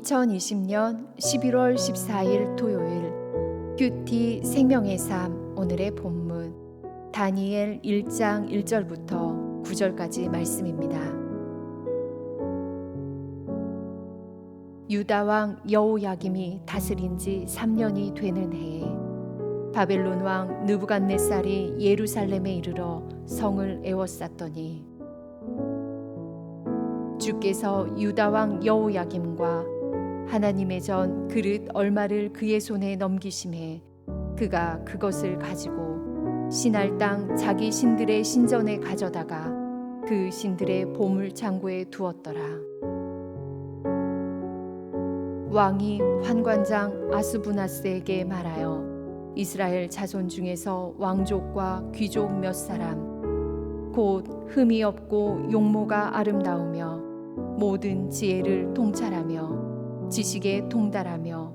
2020년 11월 14일 토요일 큐티 생명의 삶 오늘의 본문 다니엘 1장 1절부터 9절까지 말씀입니다. 유다 왕 여호야김이 다스린 지 3년이 되는 해에 바벨론 왕 느부갓네살이 예루살렘에 이르러 성을 에워쌌더니 주께서 유다 왕 여호야김과 하나님의 전 그릇 얼마를 그의 손에 넘기심에 그가 그것을 가지고 신할 땅 자기 신들의 신전에 가져다가 그 신들의 보물 창고에 두었더라. 왕이 환관장 아스부나스에게 말하여 이스라엘 자손 중에서 왕족과 귀족 몇 사람 곧 흠이 없고 용모가 아름다우며 모든 지혜를 통찰하며 지식에 통달하며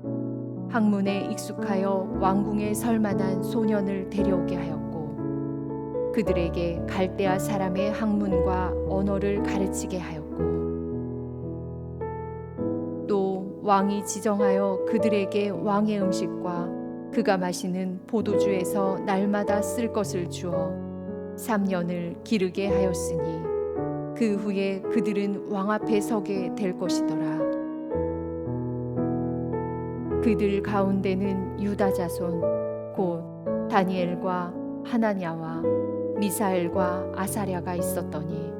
학문에 익숙하여 왕궁에 설만한 소년을 데려오게 하였고 그들에게 갈대아 사람의 학문과 언어를 가르치게 하였고 또 왕이 지정하여 그들에게 왕의 음식과 그가 마시는 포도주에서 날마다 쓸 것을 주어 3년을 기르게 하였으니 그 후에 그들은 왕 앞에 서게 될 것이더라. 그들 가운데는 유다 자손 곧 다니엘과 하나냐와 미사엘과 아사랴가 있었더니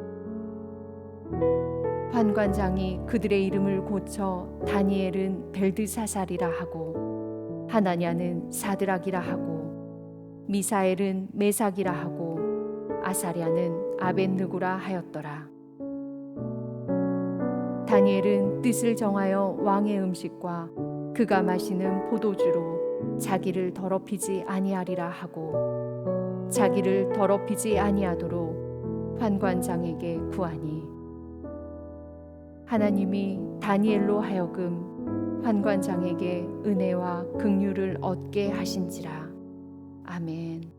환관장이 그들의 이름을 고쳐 다니엘은 벨드사살이라 하고 하나냐는 사드락이라 하고 미사엘은 메삭이라 하고 아사랴는 아벳느고라 하였더라. 다니엘은 뜻을 정하여 왕의 음식과 그가 마시는 포도주로 자기를 더럽히지 아니하리라 하고 자기를 더럽히지 아니하도록 환관장에게 구하니 하나님이 다니엘로 하여금 환관장에게 은혜와 긍휼을 얻게 하신지라. 아멘.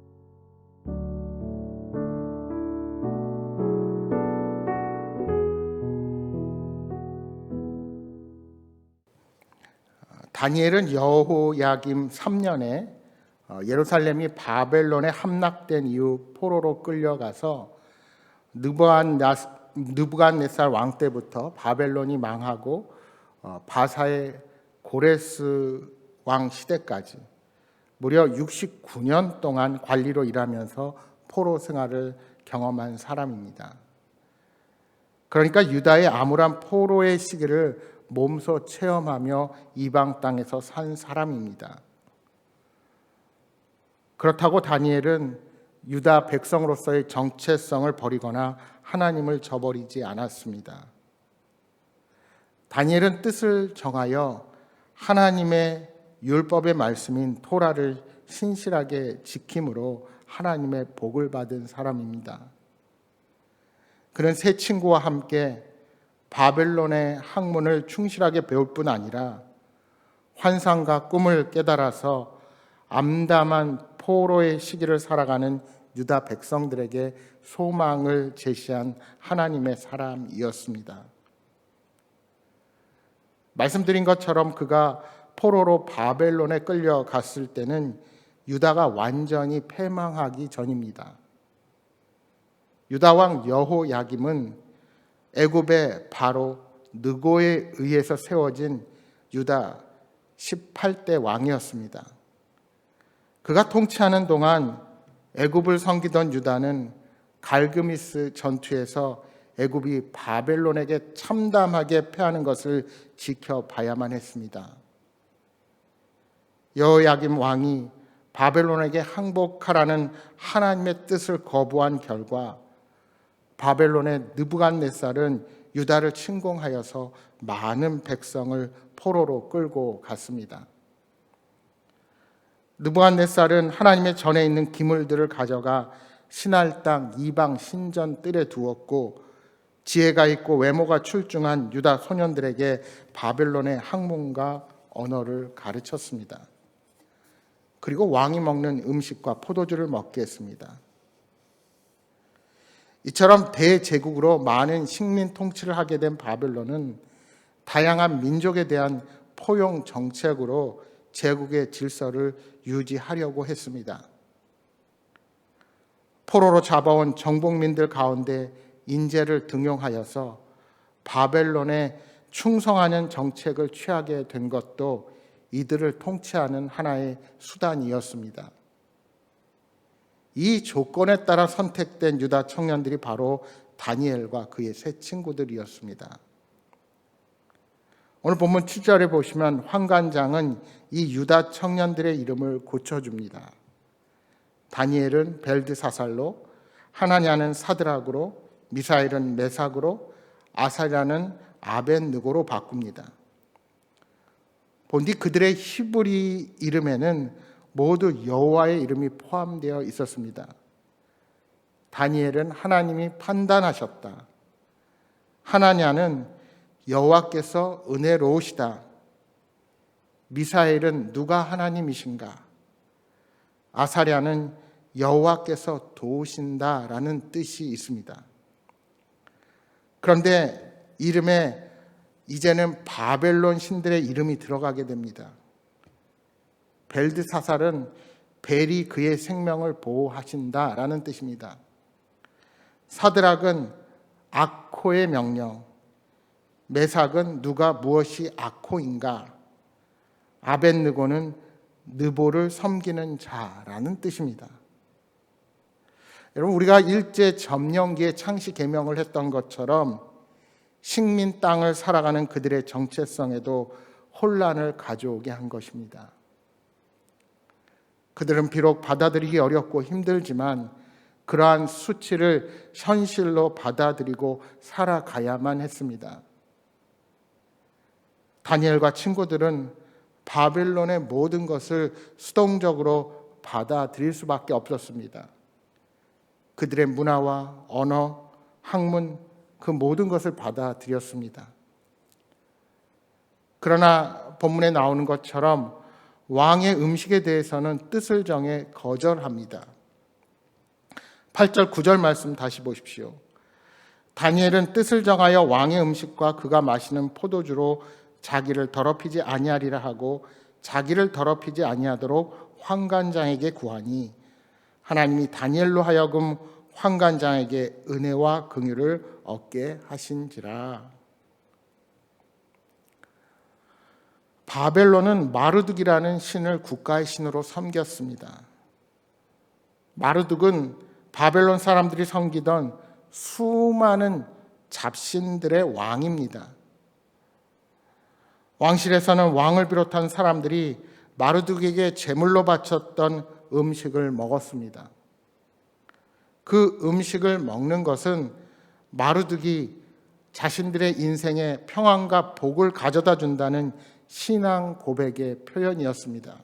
다니엘은 여호야김 3년에 예루살렘이 바벨론에 함락된 이후 포로로 끌려가서 느부갓네살 왕 때부터 바벨론이 망하고 바사의 고레스 왕 시대까지 무려 69년 동안 관리로 일하면서 포로 생활을 경험한 사람입니다. 그러니까 유다의 암울한 포로의 시기를 몸소 체험하며 이방 땅에서 산 사람입니다. 그렇다고 다니엘은 유다 백성으로서의 정체성을 버리거나 하나님을 저버리지 않았습니다. 다니엘은 뜻을 정하여 하나님의 율법의 말씀인 토라를 신실하게 지킴으로 하나님의 복을 받은 사람입니다. 그는 세 친구와 함께 바벨론의 학문을 충실하게 배울 뿐 아니라 환상과 꿈을 깨달아서 암담한 포로의 시기를 살아가는 유다 백성들에게 소망을 제시한 하나님의 사람이었습니다. 말씀드린 것처럼 그가 포로로 바벨론에 끌려갔을 때는 유다가 완전히 패망하기 전입니다. 유다 왕 여호야김은 애굽의 바로 느고에 의해서 세워진 유다 18대 왕이었습니다. 그가 통치하는 동안 애굽을 섬기던 유다는 갈그미스 전투에서 애굽이 바벨론에게 참담하게 패하는 것을 지켜봐야만 했습니다. 여호야김 왕이 바벨론에게 항복하라는 하나님의 뜻을 거부한 결과 바벨론의 느부갓네살은 유다를 침공하여서 많은 백성을 포로로 끌고 갔습니다. 느부갓네살은 하나님의 전에 있는 기물들을 가져가 신할 땅 이방 신전 뜰에 두었고 지혜가 있고 외모가 출중한 유다 소년들에게 바벨론의 학문과 언어를 가르쳤습니다. 그리고 왕이 먹는 음식과 포도주를 먹게 했습니다. 이처럼 대제국으로 많은 식민 통치를 하게 된 바벨론은 다양한 민족에 대한 포용 정책으로 제국의 질서를 유지하려고 했습니다. 포로로 잡아온 정복민들 가운데 인재를 등용하여서 바벨론에 충성하는 정책을 취하게 된 것도 이들을 통치하는 하나의 수단이었습니다. 이 조건에 따라 선택된 유다 청년들이 바로 다니엘과 그의 세 친구들이었습니다. 오늘 본문 7절에 보시면 환관장은 이 유다 청년들의 이름을 고쳐줍니다. 다니엘은 벨드사살로, 하나냐는 사드락으로, 미사엘은 메삭으로, 아사랴는 아벤느고로 바꿉니다. 본디 그들의 히브리 이름에는 모두 여호와의 이름이 포함되어 있었습니다. 다니엘은 하나님이 판단하셨다. 하나냐는 여호와께서 은혜로우시다. 미사엘은 누가 하나님이신가? 아사랴는 여호와께서 도우신다라는 뜻이 있습니다. 그런데 이름에 이제는 바벨론 신들의 이름이 들어가게 됩니다. 벨드사살은 벨이 그의 생명을 보호하신다라는 뜻입니다. 사드락은 아코의 명령, 메삭은 누가 무엇이 아코인가, 아벤느고는 느보를 섬기는 자라는 뜻입니다. 여러분, 우리가 일제 점령기에 창시 계명을 했던 것처럼 식민 땅을 살아가는 그들의 정체성에도 혼란을 가져오게 한 것입니다. 그들은 비록 받아들이기 어렵고 힘들지만 그러한 수치를 현실로 받아들이고 살아가야만 했습니다. 다니엘과 친구들은 바벨론의 모든 것을 수동적으로 받아들일 수밖에 없었습니다. 그들의 문화와 언어, 학문, 그 모든 것을 받아들였습니다. 그러나 본문에 나오는 것처럼 왕의 음식에 대해서는 뜻을 정해 거절합니다. 8절 9절 말씀 다시 보십시오. 다니엘은 뜻을 정하여 왕의 음식과 그가 마시는 포도주로 자기를 더럽히지 아니하리라 하고 자기를 더럽히지 아니하도록 환관장에게 구하니 하나님이 다니엘로 하여금 환관장에게 은혜와 긍휼을 얻게 하신지라. 바벨론은 마르둑이라는 신을 국가의 신으로 섬겼습니다. 마르둑은 바벨론 사람들이 섬기던 수많은 잡신들의 왕입니다. 왕실에서는 왕을 비롯한 사람들이 마르둑에게 제물로 바쳤던 음식을 먹었습니다. 그 음식을 먹는 것은 마르둑이 자신들의 인생에 평안과 복을 가져다 준다는 신앙 고백의 표현이었습니다.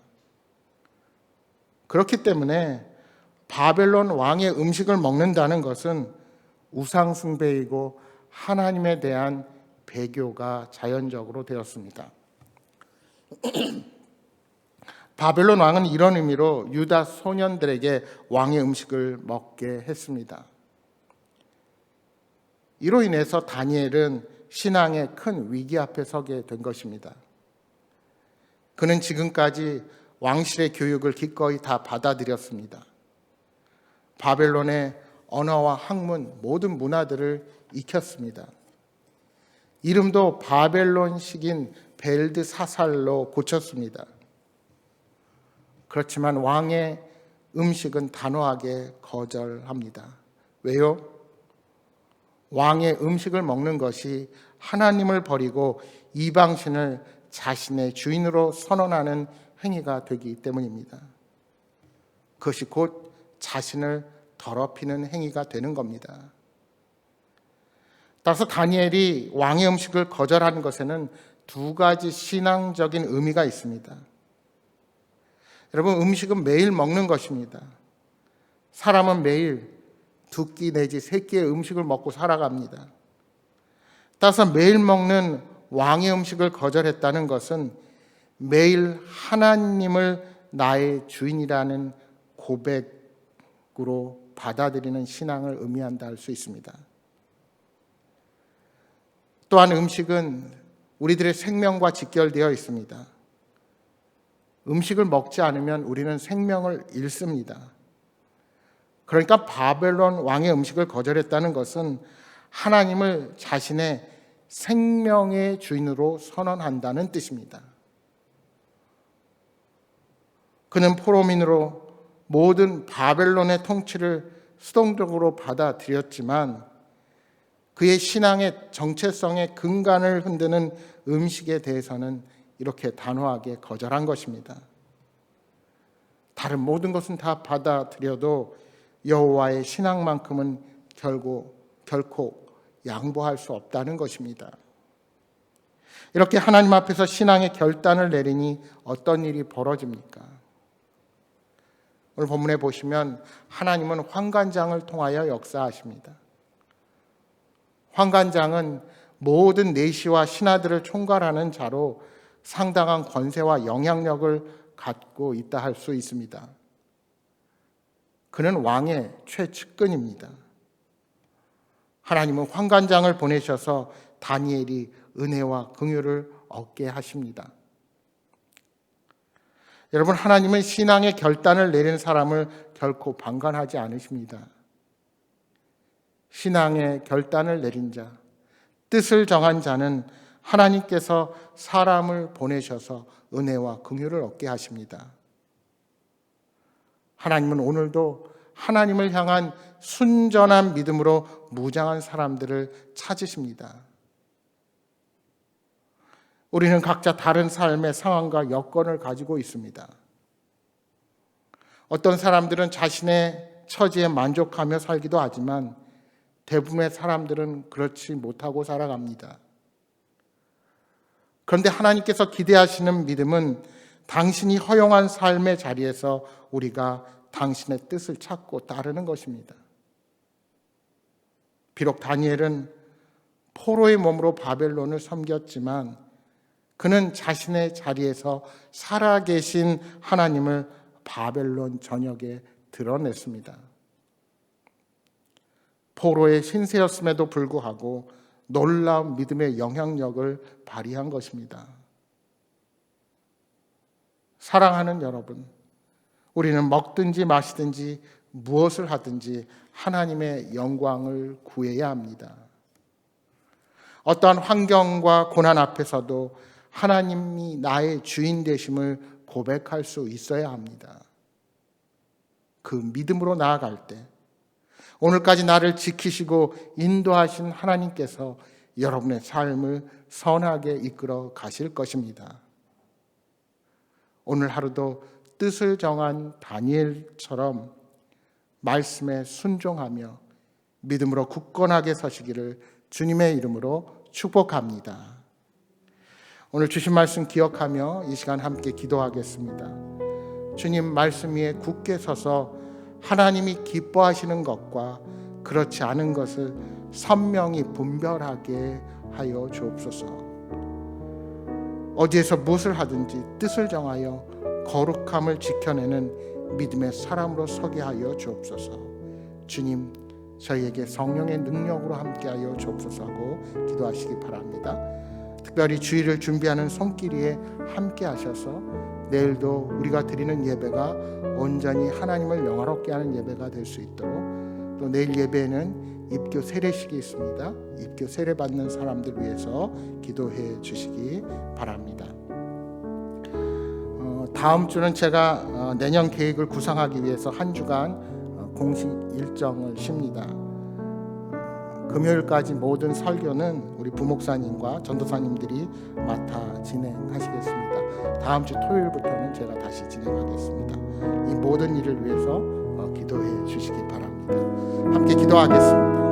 그렇기 때문에 바벨론 왕의 음식을 먹는다는 것은 우상숭배이고 하나님에 대한 배교가 자연적으로 되었습니다. 바벨론 왕은 이런 의미로 유다 소년들에게 왕의 음식을 먹게 했습니다. 이로 인해서 다니엘은 신앙의 큰 위기 앞에 서게 된 것입니다. 그는 지금까지 왕실의 교육을 기꺼이 다 받아들였습니다. 바벨론의 언어와 학문, 모든 문화들을 익혔습니다. 이름도 바벨론식인 벨드사살로 고쳤습니다. 그렇지만 왕의 음식은 단호하게 거절합니다. 왜요? 왕의 음식을 먹는 것이 하나님을 버리고 이방신을 자신의 주인으로 선언하는 행위가 되기 때문입니다. 그것이 곧 자신을 더럽히는 행위가 되는 겁니다. 따라서 다니엘이 왕의 음식을 거절하는 것에는 두 가지 신앙적인 의미가 있습니다. 여러분, 음식은 매일 먹는 것입니다. 사람은 매일 두 끼 내지 세 끼의 음식을 먹고 살아갑니다. 따라서 매일 먹는 왕의 음식을 거절했다는 것은 매일 하나님을 나의 주인이라는 고백으로 받아들이는 신앙을 의미한다 할 수 있습니다. 또한 음식은 우리들의 생명과 직결되어 있습니다. 음식을 먹지 않으면 우리는 생명을 잃습니다. 그러니까 바벨론 왕의 음식을 거절했다는 것은 하나님을 자신의 생명의 주인으로 선언한다는 뜻입니다. 그는 포로민으로 모든 바벨론의 통치를 수동적으로 받아들였지만 그의 신앙의 정체성의 근간을 흔드는 음식에 대해서는 이렇게 단호하게 거절한 것입니다. 다른 모든 것은 다 받아들여도 여호와의 신앙만큼은 결코 양보할 수 없다는 것입니다. 이렇게 하나님 앞에서 신앙의 결단을 내리니 어떤 일이 벌어집니까? 오늘 본문에 보시면 하나님은 환관장을 통하여 역사하십니다. 환관장은 모든 내시와 신하들을 총괄하는 자로 상당한 권세와 영향력을 갖고 있다 할 수 있습니다. 그는 왕의 최측근입니다. 하나님은 환관장을 보내셔서 다니엘이 은혜와 긍휼을 얻게 하십니다. 여러분, 하나님은 신앙의 결단을 내린 사람을 결코 방관하지 않으십니다. 신앙의 결단을 내린 자, 뜻을 정한 자는 하나님께서 사람을 보내셔서 은혜와 긍휼을 얻게 하십니다. 하나님은 오늘도 하나님을 향한 순전한 믿음으로 무장한 사람들을 찾으십니다. 우리는 각자 다른 삶의 상황과 여건을 가지고 있습니다. 어떤 사람들은 자신의 처지에 만족하며 살기도 하지만 대부분의 사람들은 그렇지 못하고 살아갑니다. 그런데 하나님께서 기대하시는 믿음은 당신이 허용한 삶의 자리에서 우리가 당신의 뜻을 찾고 따르는 것입니다. 비록 다니엘은 포로의 몸으로 바벨론을 섬겼지만 그는 자신의 자리에서 살아계신 하나님을 바벨론 전역에 드러냈습니다. 포로의 신세였음에도 불구하고 놀라운 믿음의 영향력을 발휘한 것입니다. 사랑하는 여러분, 우리는 먹든지 마시든지 무엇을 하든지 하나님의 영광을 구해야 합니다. 어떠한 환경과 고난 앞에서도 하나님이 나의 주인 되심을 고백할 수 있어야 합니다. 그 믿음으로 나아갈 때 오늘까지 나를 지키시고 인도하신 하나님께서 여러분의 삶을 선하게 이끌어 가실 것입니다. 오늘 하루도 뜻을 정한 다니엘처럼 말씀에 순종하며 믿음으로 굳건하게 서시기를 주님의 이름으로 축복합니다. 오늘 주신 말씀 기억하며 이 시간 함께 기도하겠습니다. 주님 말씀 위에 굳게 서서 하나님이 기뻐하시는 것과 그렇지 않은 것을 선명히 분별하게 하여 주옵소서. 어디에서 무엇을 하든지 뜻을 정하여 거룩함을 지켜내는 믿음의 사람으로 서게 하여 주옵소서. 주님, 저희에게 성령의 능력으로 함께하여 주옵소서 하고 기도하시기 바랍니다. 특별히 주일을 준비하는 손길이에 함께하셔서 내일도 우리가 드리는 예배가 온전히 하나님을 영화롭게 하는 예배가 될 수 있도록, 또 내일 예배에는 입교 세례식이 있습니다. 입교 세례 받는 사람들 위해서 기도해 주시기 바랍니다. 다음 주는 제가 내년 계획을 구상하기 위해서 한 주간 공식 일정을 쉽니다. 금요일까지 모든 설교는 우리 부목사님과 전도사님들이 맡아 진행하시겠습니다. 다음 주 토요일부터는 제가 다시 진행하겠습니다. 이 모든 일을 위해서 기도해 주시기 바랍니다. 함께 기도하겠습니다.